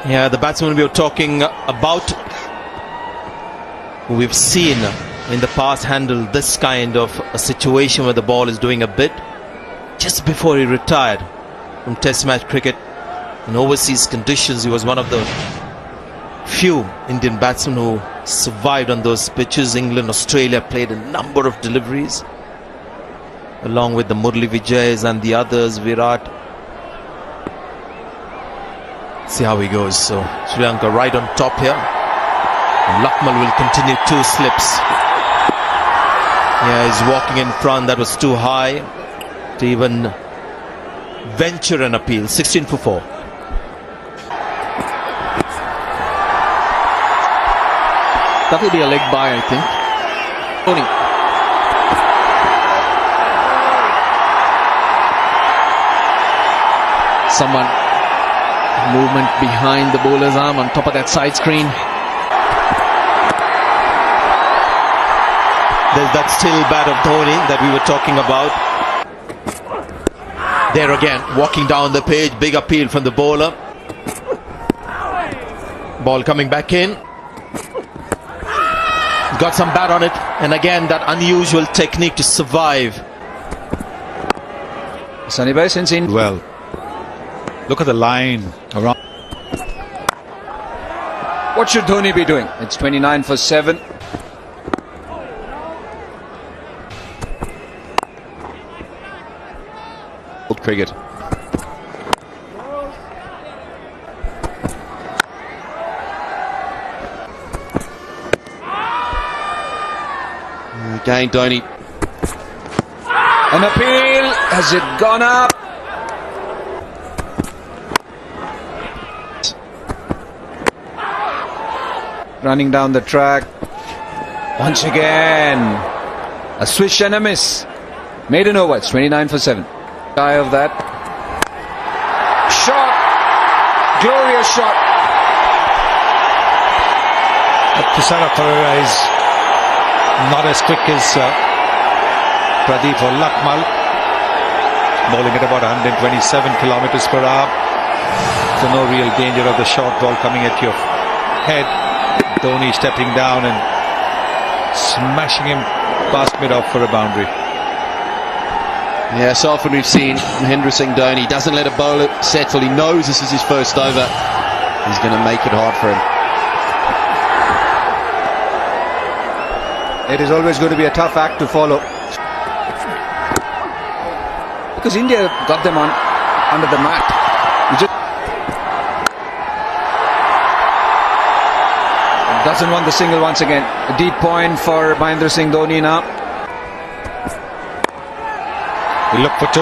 Yeah, the batsman we were talking about, who we've seen in the past handle this kind of a situation where the ball is doing a bit. Just before he retired from Test match cricket in overseas conditions, he was one of the few Indian batsmen who survived on those pitches. England, Australia played a number of deliveries along with the Murli Vijayas and the others, Virat. See how he goes. So Sri Lanka right on top here. Lakmal will continue 2 slips. Yeah, he's walking in front. That was too high to even venture an appeal. 16 for 4. That will be a leg bye, I think. Dhoni. Someone movement behind the bowler's arm on top of that side screen. There's that still bat of Dhoni that we were talking about. There again, walking down the page, big appeal from the bowler. Ball coming back in. Got some bat on it, and again that unusual technique to survive. Sunny Bhai, since in well, look at the line around. What should Dhoni be doing? It's 29 for 7. Cricket. Again, Dhoni. An appeal. Has it gone up? Running down the track. Once again. A swish and a miss. Maiden over. It's 29 for 7. Guy of that. Shot. Glorious shot. Thisara Perera is not as quick as Pradeep or Lakmal. Bowling at about 127 kilometers per hour. So no real danger of the short ball coming at your head. Dhoni stepping down and smashing him past mid-off for a boundary. Yeah, so often we've seen Mahendra Singh Dhoni doesn't let a bowler settle. He knows this is his first over. He's going to make it hard for him. It is always going to be a tough act to follow. Because India got them on under the mat. Doesn't want the single once again. A deep point for Mahendra Singh Dhoni now. He look for 2.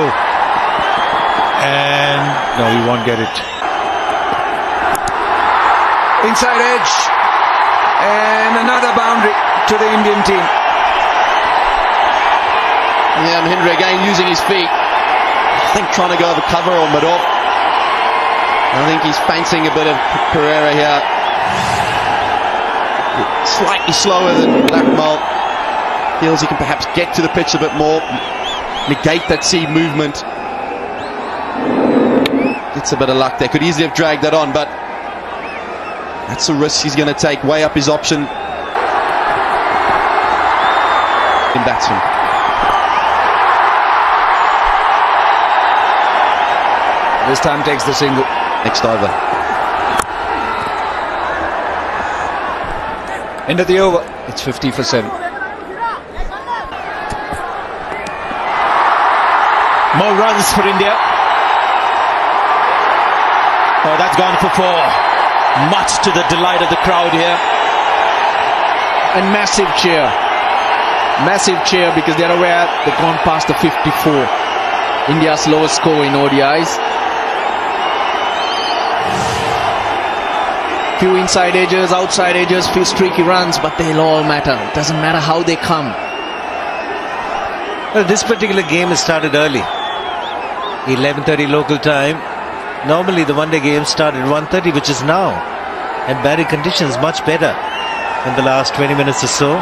And no, he won't get it. Inside edge. And another boundary to the Indian team. Yeah, Mahendra again using his feet. I think trying to go over cover or mid-off. I think he's fancying a bit of Perera here. Slightly slower than Lakmal. Feels he can perhaps get to the pitch a bit more. Negate that seed movement. Gets a bit of luck there. Could easily have dragged that on, but that's a risk he's going to take. Way up his option. In batsman. This time takes the single. Next over. End of the over. It's 50 for 7. More runs for India. Oh, that's gone for 4. Much to the delight of the crowd here. And massive cheer. Massive cheer because they're aware they've gone past the 54. India's lowest score in ODIs. Few inside edges, outside edges, few streaky runs, but they'll all matter. It doesn't matter how they come. Well, this particular game has started early. 11:30 local time. Normally the one-day game started 1:30, which is now. And batting conditions much better in the last 20 minutes or so.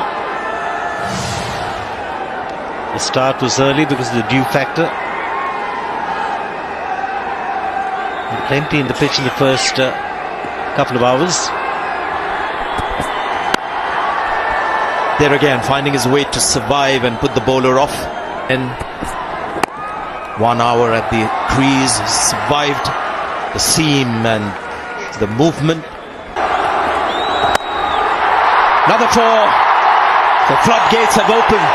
The start was early because of the dew factor. And plenty in the pitch in the first couple of hours. There again, finding his way to survive and put the bowler off. And 1 hour at the crease, survived the seam and the movement. Another four. The floodgates have opened,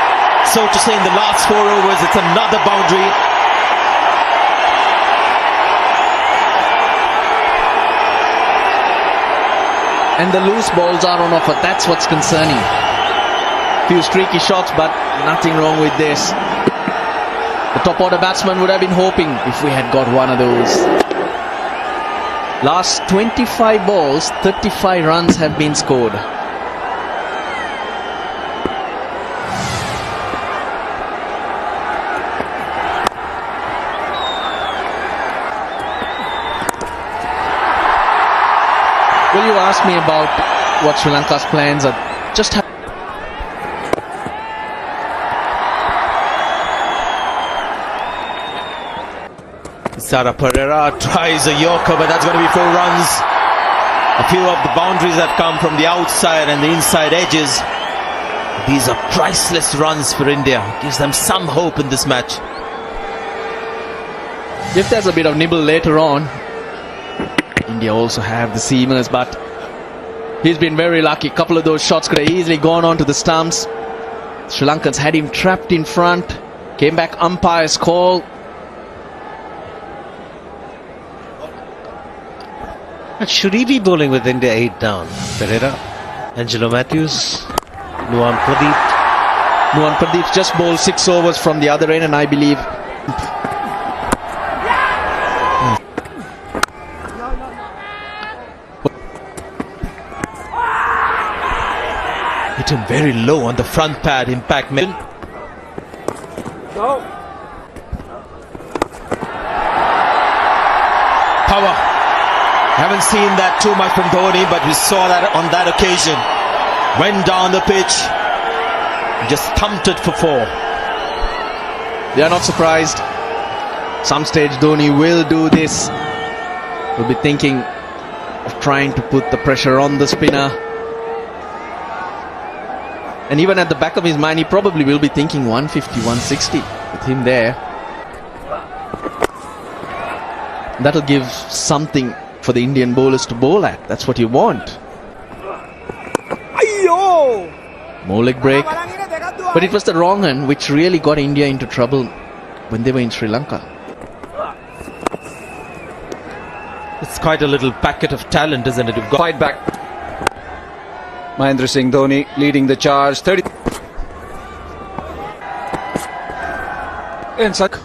so to say, in the last 4 overs. It's another boundary. And the loose balls are on offer. That's what's concerning. Few streaky shots, but nothing wrong with this. The top order batsman would have been hoping if we had got one of those. Last 25 balls, 35 runs have been scored. Will you ask me about what Sri Lanka's plans are? Just have Sara Pereira tries a Yorker, but that's going to be 4 runs. A few of the boundaries have come from the outside and the inside edges. These are priceless runs for India. Gives them some hope in this match. If there's a bit of nibble later on, India also have the seamers, but he's been very lucky. A couple of those shots could have easily gone onto the stumps. Sri Lankans had him trapped in front. Came back, umpire's call. Should he be bowling with India 8 down? Pereira, Angelo Matthews, Nuwan Pradeep. Nuwan Pradeep just bowled 6 overs from the other end, and I believe Hit him very low on the front pad. Impact. Power. Haven't seen that too much from Dhoni, but we saw that on that occasion. Went down the pitch, just thumped it for 4. they are not surprised. Some stage Dhoni will do this. He'll be thinking of trying to put the pressure on the spinner. And even at the back of his mind, he probably will be thinking 150, 160 with him there. That'll give something for the Indian bowlers to bowl at. That's what you want. More leg break. But it was the wrong hand which really got India into trouble when they were in Sri Lanka. It's quite a little packet of talent, isn't it? You've got Fight back. Mahendra Singh Dhoni leading the charge. 30. Inside.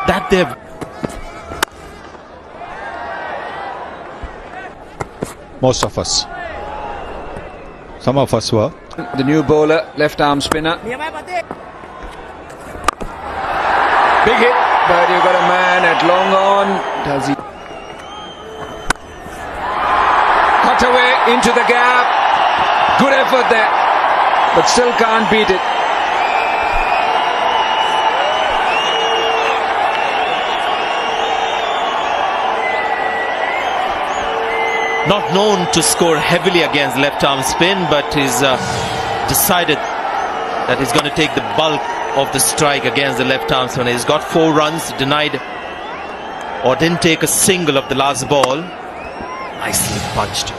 that they've Most of us. Some of us were. The new bowler, left arm spinner. Big hit, but you've got a man at long on. Does he? Cut away into the gap. Good effort there, but still can't beat it. not known to score heavily against left arm spin, but he's decided that he's going to take the bulk of the strike against the left arm spin. He's got 4 runs, denied or didn't take a single of the last ball. Nicely punched.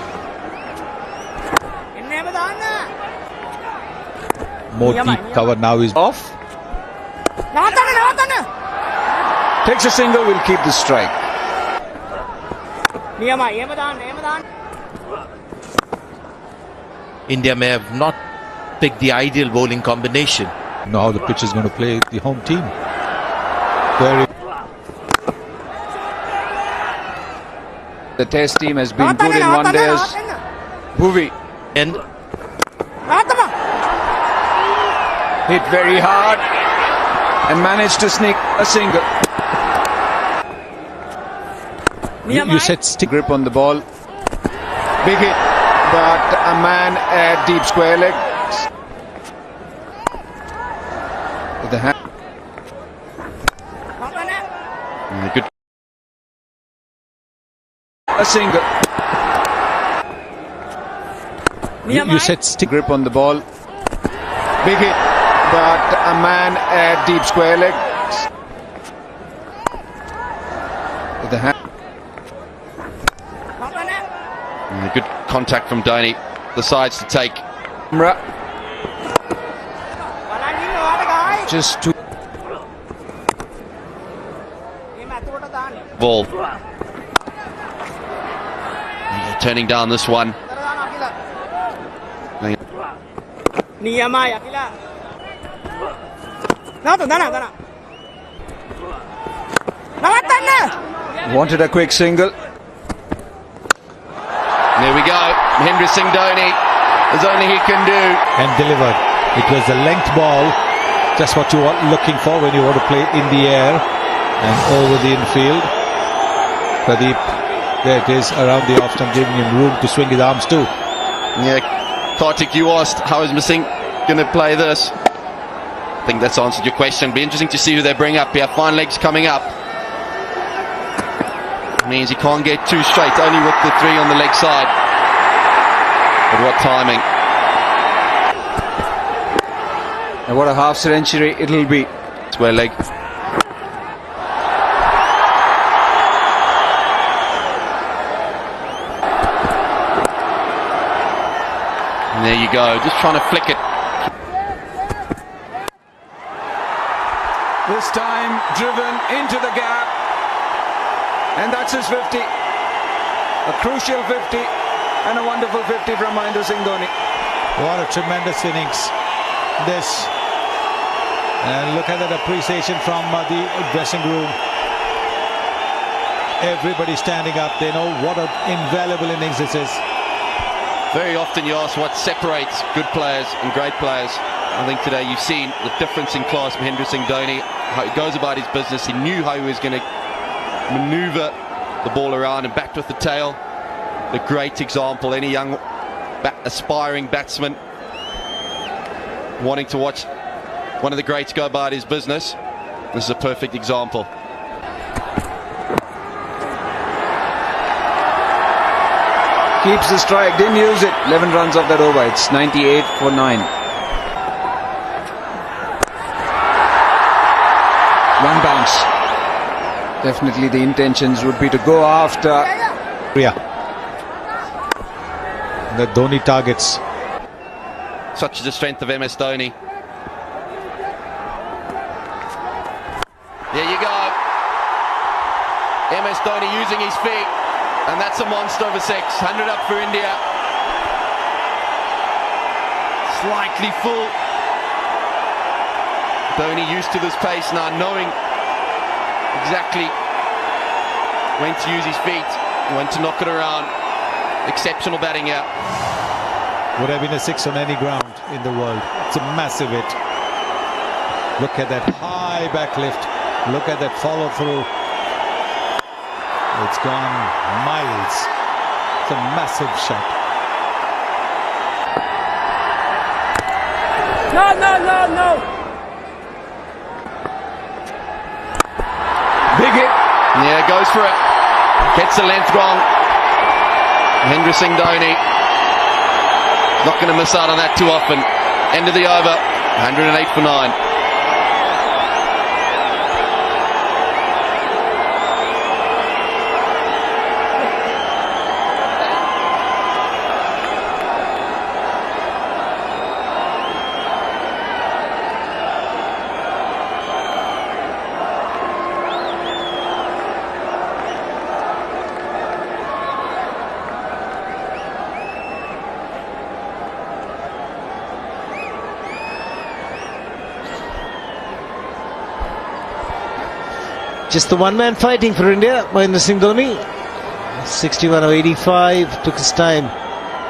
More deep cover now is off. Takes a single, will keep the strike. India may have not picked the ideal bowling combination. Know how the pitch is going to play the home team. Very. The test team has been good in one days. Bhuvi And hit very hard and managed to sneak a single. You said stick grip on the ball. Big hit, but a man at deep square leg. With the hand. Good a single. You said stick. Grip on the ball. Big hit, but a man at deep square leg. With the hand. Good contact from Dhoni. Decides to take Just to ball. Turning down this one. wanted a quick single. There we go. Mahendra Singh Dhoni. As only he can do. And delivered. It was a length ball, just what you are looking for when you want to play in the air and over the infield. Pradeep, there it is, around the off stump, giving him room to swing his arms too. Yeah, Kartik, you asked how is Singh going to play this. I think that's answered your question. Be interesting to see who they bring up here. Fine legs coming up. Means he can't get too straight, only with the three on the leg side. But what timing. And what a half century it'll be. Square leg. And there you go, just trying to flick it. This time driven into the gap. And that's his 50. A crucial 50 and a wonderful 50 from Mahendra Singh Dhoni. What a tremendous innings this. And look at that appreciation from the dressing room. Everybody standing up. They know what an invaluable innings this is. Very often you ask what separates good players and great players. I think today you've seen the difference in class. Mahendra Singh Dhoni, how he goes about his business. He knew how he was going to maneuver the ball around and backed with the tail. The great example. Any young aspiring batsman wanting to watch one of the greats go about his business, this is a perfect example. Keeps the strike, didn't use it. 11 runs off that over. It's 98 for 9. One bounce. Definitely the intentions would be to go after. Yeah. The Dhoni targets. Such is the strength of MS Dhoni. There you go. MS Dhoni using his feet. And that's a monster over 6. 100 up for India. Slightly full. Dhoni used to this pace now, knowing exactly when to use his feet, when to knock it around. Exceptional batting here. Would have been a 6 on any ground in the world. It's a massive hit. Look at that high back lift. Look at that follow through. It's gone miles. It's a massive shot. No. Big hit. Yeah, goes for it. Gets the length wrong. Mahendra Singh Dhoni not going to miss out on that too often. End of the over. 108 for 9. Just the one man fighting for India, Mahendra Singh Dhoni. 61 or 85, took his time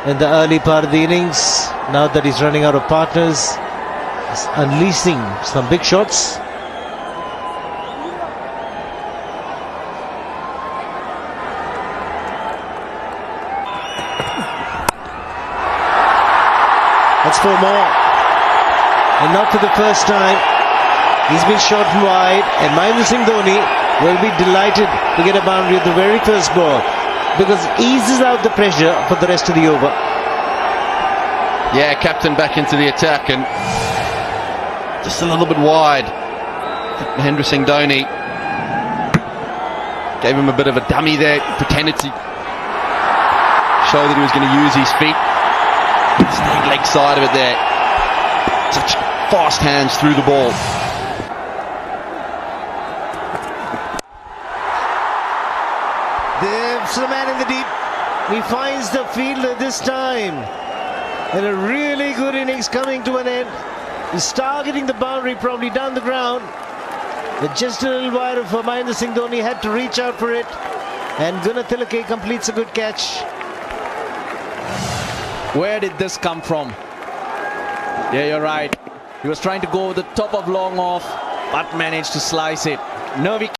in the early part of the innings. Now that he's running out of partners, he's unleashing some big shots. That's 4 more. And not for the first time. He's been shot wide, and Mahendra Singh Dhoni will be delighted to get a boundary at the very first ball. because it eases out the pressure for the rest of the over. Yeah, captain back into the attack and just a little bit wide. Mahendra Singh Dhoni gave him a bit of a dummy there, pretended to show that he was going to use his feet. Stayed leg side of it there. Such fast hands through the ball. There's the man in the deep. He finds the fielder this time. And a really good innings coming to an end. He's targeting the boundary, probably down the ground. But just a little wide for Mahendra Singh Dhoni, had to reach out for it. And Gunnar Tilake completes a good catch. Where did this come from? Yeah, you're right. He was trying to go over the top of long off, but managed to slice it. Nervy